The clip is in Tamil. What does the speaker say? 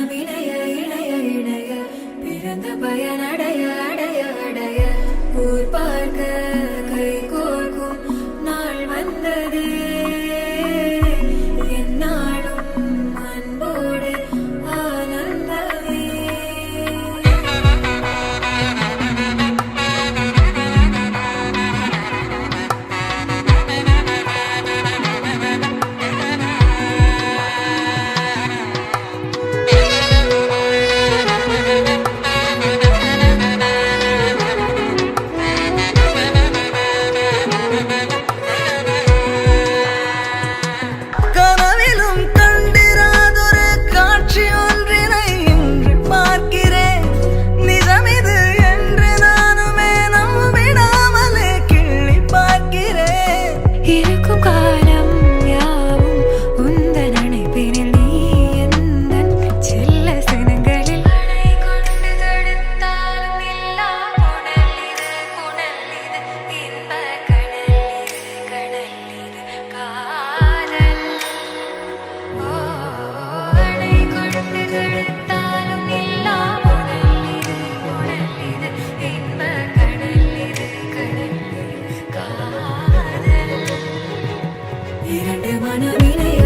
மனம் இணைய இணைய இணைய பிறந்த பயன் அடைய அடைய அடைய ஊர் பார்க்க கை கோர்க்கும் நாள் வந்தது என்னாலும் அன்போடு ஆனந்தமே. கனவிலும் கண்டிராதொரு காட்சி ஒன்றினை இன்று பார்க்கிறேன். நிஜமிது என்று நானுமே நம்பிடாமலே கிள்ளி பார்க்கிறேன். இருக்கும் காலம் யாவும் உந்தன் அணைப்பினில் நீ எந்தன் செல்ல சினங்களில் அணை கொண்டு தடுத்தாலும் இல்லா புனல் இது இன்ப கடல் இது காதல். அணை கொண்டு தடுத்தாலும் இல்லா புனல் இது இன்ப கடல் இது காதல். இரண்டு மனம் இணைய